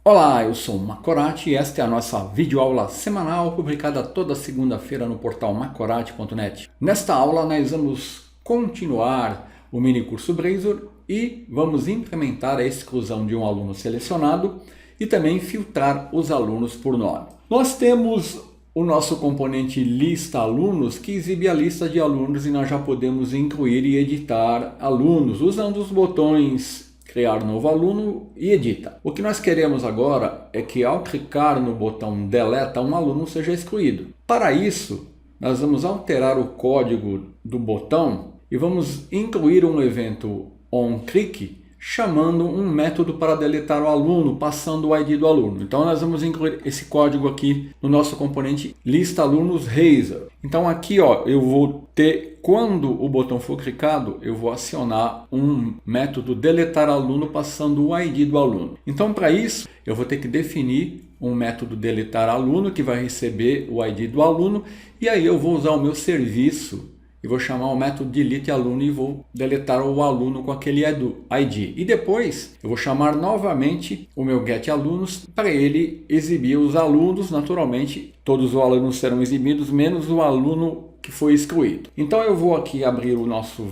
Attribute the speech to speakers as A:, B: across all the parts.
A: Olá, eu sou o Macorati e esta é a nossa videoaula semanal publicada toda segunda-feira no portal macorati.net. Nesta aula nós vamos continuar o mini curso Blazor e vamos implementar a exclusão de um aluno selecionado e também filtrar os alunos por nome. Nós temos o nosso componente lista alunos que exibe a lista de alunos e nós já podemos incluir e editar alunos usando os botões criar novo aluno e edita. O que nós queremos agora é que ao clicar no botão deleta um aluno seja excluído. Para isso, nós vamos alterar o código do botão e vamos incluir um evento onClick chamando um método para deletar o aluno, passando o ID do aluno. Então nós vamos incluir esse código aqui no nosso componente lista alunos Razor. Então aqui eu vou ter, quando o botão for clicado, eu vou acionar um método deletar aluno passando o ID do aluno. Então para isso eu vou ter que definir um método deletar aluno que vai receber o ID do aluno e aí eu vou usar o meu serviço e vou chamar o método delete aluno e vou deletar o aluno com aquele ID. E depois eu vou chamar novamente o meu getAlunos para ele exibir os alunos. Naturalmente, todos os alunos serão exibidos, menos o aluno que foi excluído. Então eu vou aqui abrir o nosso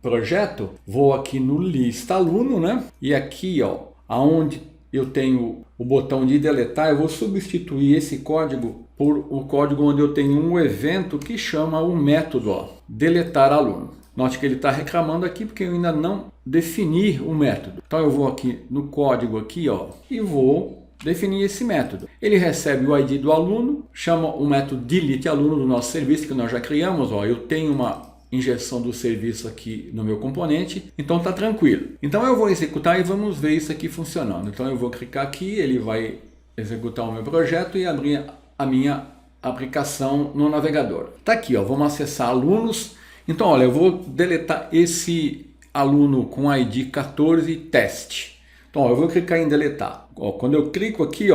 A: projeto, vou aqui no lista aluno, né? E aqui, aonde eu tenho o botão de deletar, eu vou substituir esse código por o código onde eu tenho um evento que chama o método deletar aluno. Note que ele está reclamando aqui porque eu ainda não defini o método. Então eu vou aqui no código aqui, e vou definir esse método. Ele recebe o ID do aluno, chama o método delete aluno do nosso serviço que nós já criamos. Eu tenho uma injeção do serviço aqui no meu componente, então está tranquilo. Então eu vou executar e vamos ver isso aqui funcionando. Então eu vou clicar aqui, ele vai executar o meu projeto e abrir a minha aplicação no navegador. Tá aqui, vamos acessar alunos. Então, olha, eu vou deletar esse aluno com ID 14 teste. Então, eu vou clicar em deletar. Quando eu clico aqui,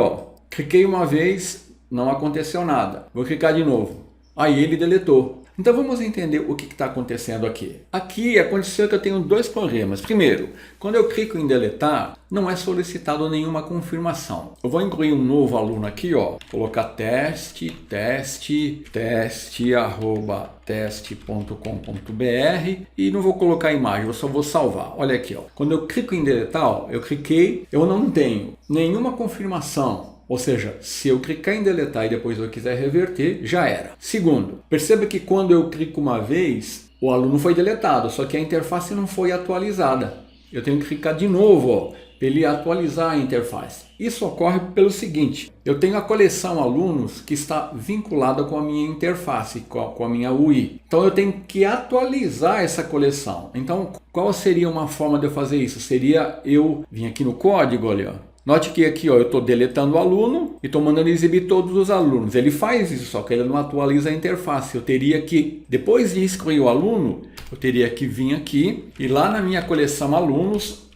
A: cliquei uma vez, não aconteceu nada. Vou clicar de novo. Aí ele deletou. Então vamos entender o que está acontecendo aqui. Aqui aconteceu que eu tenho dois problemas. Primeiro, quando eu clico em deletar, não é solicitado nenhuma confirmação. Eu vou incluir um novo aluno aqui, colocar teste.com.br e não vou colocar imagem, eu só vou salvar. Olha aqui, quando eu clico em deletar, eu cliquei, eu não tenho nenhuma confirmação. Ou seja, se eu clicar em deletar e depois eu quiser reverter, já era. Segundo, perceba que quando eu clico uma vez, o aluno foi deletado, só que a interface não foi atualizada. Eu tenho que clicar de novo, para ele atualizar a interface. Isso ocorre pelo seguinte, eu tenho a coleção alunos que está vinculada com a minha interface, com a minha UI. Então eu tenho que atualizar essa coleção. Então qual seria uma forma de eu fazer isso? Seria eu vir aqui no código, olha, note que aqui eu estou deletando o aluno e estou mandando exibir todos os alunos. Ele faz isso, só que ele não atualiza a interface. Eu teria que, depois de excluir o aluno, eu teria que vir aqui e lá na minha coleção alunos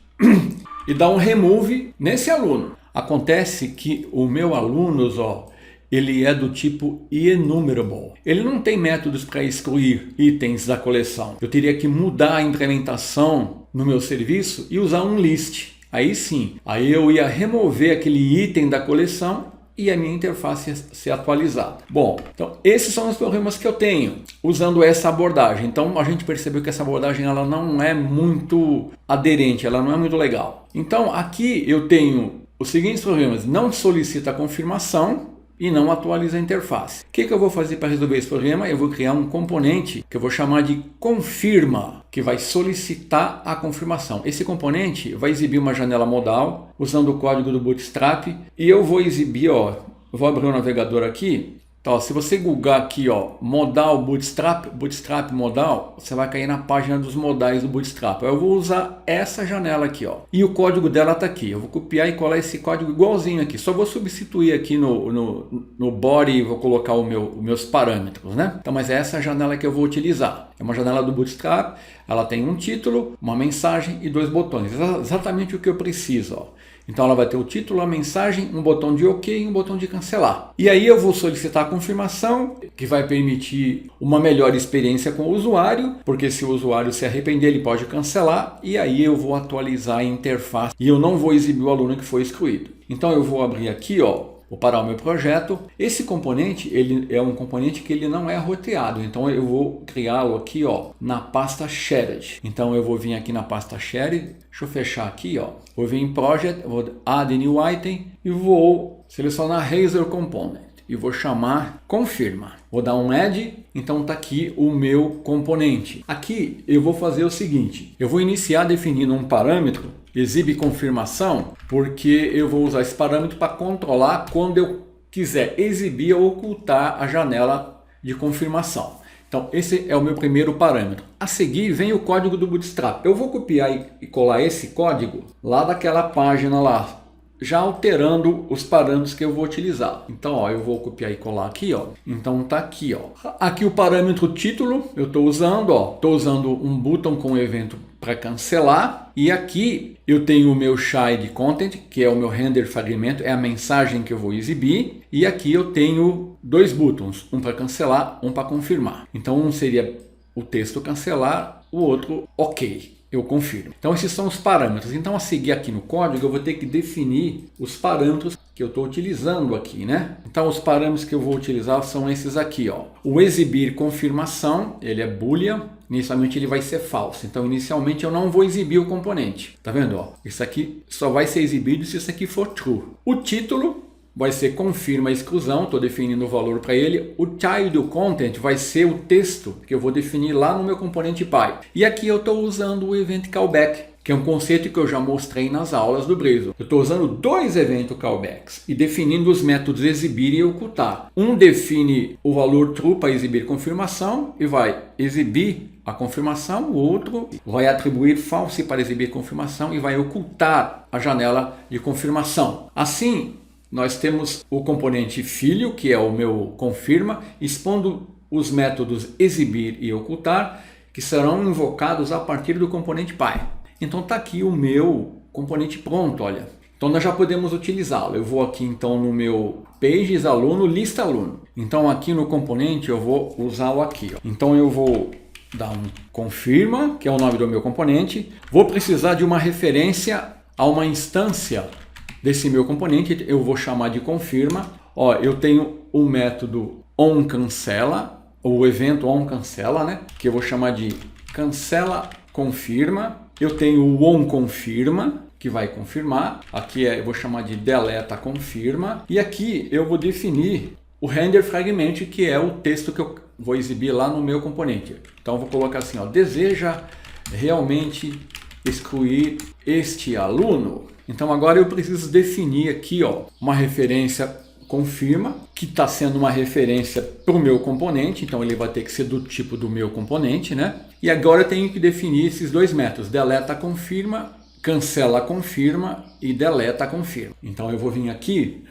A: e dar um remove nesse aluno. Acontece que o meu alunos, ele é do tipo enumerable. Ele não tem métodos para excluir itens da coleção. Eu teria que mudar a implementação no meu serviço e usar um list. Aí sim, aí eu ia remover aquele item da coleção e a minha interface ia ser atualizada. Bom, então esses são os problemas que eu tenho usando essa abordagem. Então a gente percebeu que essa abordagem ela não é muito aderente, ela não é muito legal. Então aqui eu tenho os seguintes problemas: não solicita a confirmação e não atualiza a interface. O que eu vou fazer para resolver esse problema? Eu vou criar um componente que eu vou chamar de confirma, que vai solicitar a confirmação. Esse componente vai exibir uma janela modal usando o código do Bootstrap e eu vou exibir, eu vou abrir o navegador aqui. Então, se você googar aqui, modal Bootstrap modal, você vai cair na página dos modais do Bootstrap. Eu vou usar essa janela aqui, e o código dela está aqui. Eu vou copiar e colar esse código igualzinho aqui. Só vou substituir aqui no body e vou colocar os meus parâmetros, né? Então, mas é essa janela que eu vou utilizar. É uma janela do Bootstrap, ela tem um título, uma mensagem e dois botões. Exatamente o que eu preciso, Então ela vai ter o título, a mensagem, um botão de OK e um botão de cancelar. E aí eu vou solicitar a confirmação, que vai permitir uma melhor experiência com o usuário, porque se o usuário se arrepender, ele pode cancelar, e aí eu vou atualizar a interface e eu não vou exibir o aluno que foi excluído. Então eu vou abrir aqui, ó, vou parar o meu projeto. Esse componente, ele é um componente que ele não é roteado, então eu vou criá-lo aqui, ó, na pasta Shared. Então eu vou vir aqui na pasta Shared, deixa eu fechar aqui, ó, vou vir em Project, vou Add New Item e vou selecionar Razor Component e vou chamar Confirma. Vou dar um Add, então tá aqui o meu componente. Aqui eu vou fazer o seguinte, eu vou iniciar definindo um parâmetro exibe confirmação, porque eu vou usar esse parâmetro para controlar quando eu quiser exibir ou ocultar a janela de confirmação. Então esse é o meu primeiro parâmetro. A seguir vem o código do Bootstrap. Eu vou copiar e colar esse código lá daquela página lá, já alterando os parâmetros que eu vou utilizar. Então, ó, eu vou copiar e colar aqui, ó. Então tá aqui, ó. Aqui o parâmetro título eu estou usando, ó. Estou usando um botão com evento para cancelar. E aqui eu tenho o meu child content, que é o meu render fragmento, é a mensagem que eu vou exibir. E aqui eu tenho dois botões, um para cancelar, um para confirmar. Então um seria o texto cancelar, o outro OK. Eu confirmo. Então esses são os parâmetros. Então a seguir aqui no código eu vou ter que definir os parâmetros que eu estou utilizando aqui, né? Então os parâmetros que eu vou utilizar são esses aqui, ó. O exibir confirmação, ele é boolean, inicialmente ele vai ser falso. Então inicialmente eu não vou exibir o componente. Tá vendo, ó? Isso aqui só vai ser exibido se isso aqui for true. O título vai ser confirma a exclusão, estou definindo o valor para ele. O child content vai ser o texto que eu vou definir lá no meu componente Py. E aqui eu estou usando o event callback, que é um conceito que eu já mostrei nas aulas do Blazor. Eu estou usando dois event callbacks e definindo os métodos exibir e ocultar. Um define o valor true para exibir confirmação e vai exibir a confirmação, o outro vai atribuir false para exibir confirmação e vai ocultar a janela de confirmação. Assim, nós temos o componente filho, que é o meu confirma, expondo os métodos exibir e ocultar, que serão invocados a partir do componente Py. Então está aqui o meu componente pronto, olha. Então nós já podemos utilizá-lo. Eu vou aqui então no meu pages aluno, lista aluno. Então aqui no componente eu vou usar o aqui, ó. Então eu vou dar um confirma, que é o nome do meu componente. Vou precisar de uma referência a uma instância desse meu componente, eu vou chamar de confirma. Ó, eu tenho o método onCancela, o evento onCancela, né? Que eu vou chamar de cancela confirma. Eu tenho o onConfirma, que vai confirmar. Aqui eu vou chamar de deleta confirma. E aqui eu vou definir o render fragment, que é o texto que eu vou exibir lá no meu componente. Então eu vou colocar assim, ó, deseja realmente excluir este aluno. Então agora eu preciso definir aqui, ó, uma referência confirma, que está sendo uma referência para o meu componente, então ele vai ter que ser do tipo do meu componente, né? E agora eu tenho que definir esses dois métodos, deleta confirma, cancela confirma e deleta confirma. Então eu vou vir aqui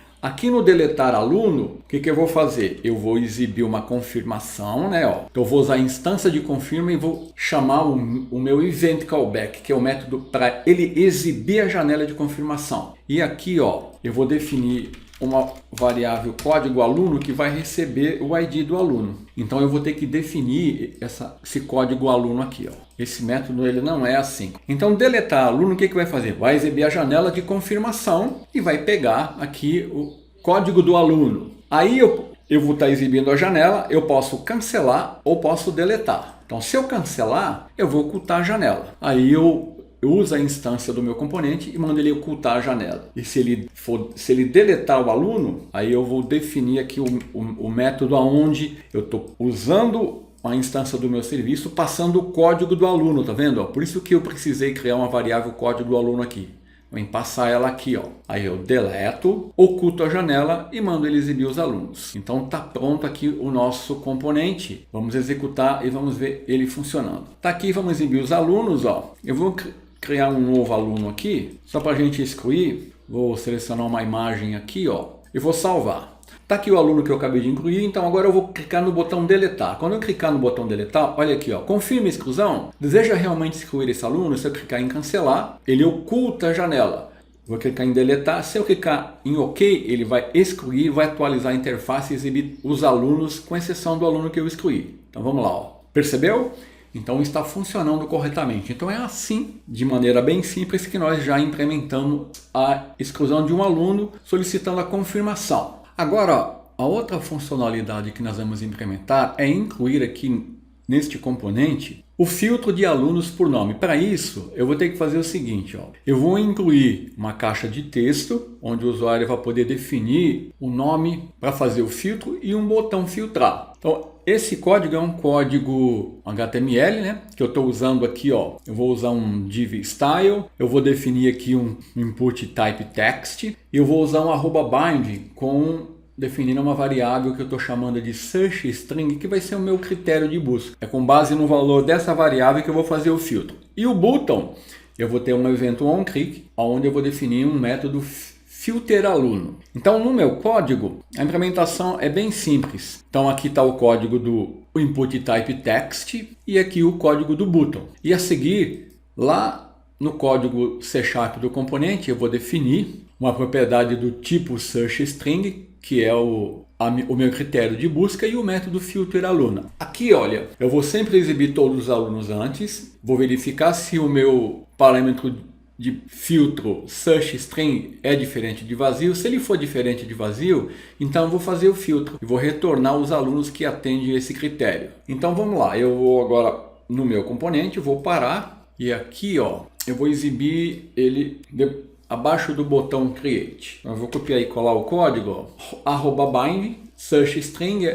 A: no deletar aluno, o que eu vou fazer? Eu vou exibir uma confirmação, né? Ó. Então eu vou usar a instância de confirma e vou chamar o meu event callback, que é o método para ele exibir a janela de confirmação. E aqui, ó, eu vou definir uma variável código aluno que vai receber o ID do aluno. Então eu vou ter que definir esse código aluno aqui, ó. Esse método ele não é assim. Então deletar aluno, o que vai fazer? Vai exibir a janela de confirmação e vai pegar aqui o código do aluno. Aí eu vou estar exibindo a janela, eu posso cancelar ou posso deletar. Então se eu cancelar, eu vou ocultar a janela. Aí eu uso a instância do meu componente e mando ele ocultar a janela. E se ele deletar o aluno, aí eu vou definir aqui o método onde eu estou usando a instância do meu serviço, passando o código do aluno, tá vendo? Por isso que eu precisei criar uma variável código do aluno aqui. Vou passar ela aqui, ó. Aí eu deleto, oculto a janela e mando ele exibir os alunos. Então tá pronto aqui o nosso componente. Vamos executar e vamos ver ele funcionando. Tá aqui, vamos exibir os alunos, ó. Eu vou criar um novo aluno aqui, só para a gente excluir. Vou selecionar uma imagem aqui, ó, e vou salvar. Tá aqui o aluno que eu acabei de incluir, então agora eu vou clicar no botão deletar. Quando eu clicar no botão deletar, olha aqui, ó, confirma a exclusão. Deseja realmente excluir esse aluno? Se eu clicar em cancelar, ele oculta a janela. Vou clicar em deletar. Se eu clicar em OK, ele vai excluir, vai atualizar a interface e exibir os alunos, com exceção do aluno que eu excluí. Então vamos lá, ó. Percebeu? Então está funcionando corretamente. Então é assim, de maneira bem simples, que nós já implementamos a exclusão de um aluno solicitando a confirmação. Agora, a outra funcionalidade que nós vamos implementar é incluir aqui neste componente o filtro de alunos por nome. Para isso, eu vou ter que fazer o seguinte, ó. Eu vou incluir uma caixa de texto, onde o usuário vai poder definir o nome para fazer o filtro e um botão filtrar. Então, esse código é um código HTML, né? Que eu estou usando aqui, ó. Eu vou usar um div style, eu vou definir aqui um input type text, e eu vou usar um @bind definindo uma variável que eu estou chamando de search string, que vai ser o meu critério de busca. É com base no valor dessa variável que eu vou fazer o filtro. E o button, eu vou ter um evento onClick, onde eu vou definir um método filterAluno. Então, no meu código, a implementação é bem simples. Então, aqui está o código do input type text e aqui o código do button. E a seguir, lá no código C# do componente, eu vou definir uma propriedade do tipo search string, que é o meu critério de busca, e o método filterAluno. Aqui, olha, eu vou sempre exibir todos os alunos antes, vou verificar se o meu parâmetro de filtro search string é diferente de vazio. Se ele for diferente de vazio, então eu vou fazer o filtro e vou retornar os alunos que atendem esse critério. Então vamos lá, eu vou agora no meu componente, vou parar e aqui, ó, eu vou exibir ele abaixo do botão Create. Eu vou copiar e colar o código, @bind, search string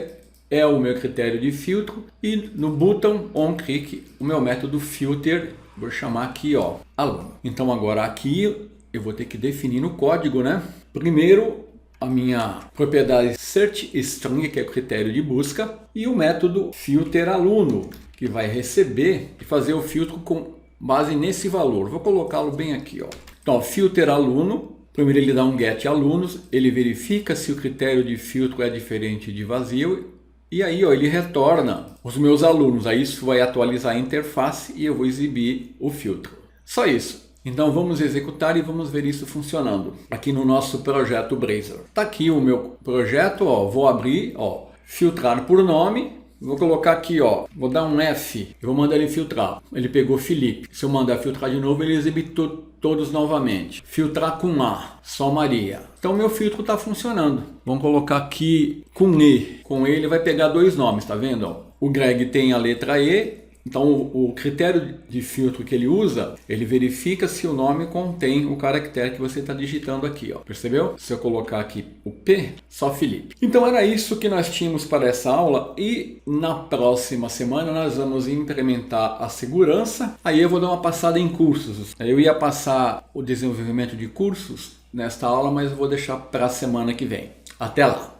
A: é o meu critério de filtro, e no botão onClick o meu método filter, vou chamar aqui, ó, aluno. Então agora aqui eu vou ter que definir no código, né? Primeiro a minha propriedade search string, que é o critério de busca, e o método filterAluno, que vai receber e fazer o filtro com base nesse valor. Vou colocá-lo bem aqui, ó. Então, filterAluno, primeiro ele dá um get alunos, ele verifica se o critério de filtro é diferente de vazio, e aí, ó, ele retorna os meus alunos. Aí isso vai atualizar a interface e eu vou exibir o filtro. Só isso. Então vamos executar e vamos ver isso funcionando aqui no nosso projeto Blazor. Tá aqui o meu projeto, ó, vou abrir, ó, filtrar por nome. Vou colocar aqui, ó, vou dar um F, eu vou mandar ele filtrar. Ele pegou Felipe. Se eu mandar filtrar de novo, ele exibe todos novamente. Filtrar com A, só Maria. Então meu filtro está funcionando. Vamos colocar aqui com E. Com E ele vai pegar dois nomes, tá vendo? Ó? O Greg tem a letra E. Então o critério de filtro que ele usa, ele verifica se o nome contém o caractere que você está digitando aqui, ó. Percebeu? Se eu colocar aqui o P, só Felipe. Então era isso que nós tínhamos para essa aula, e na próxima semana nós vamos implementar a segurança. Aí eu vou dar uma passada em cursos. Eu ia passar o desenvolvimento de cursos nesta aula, mas eu vou deixar para a semana que vem. Até lá!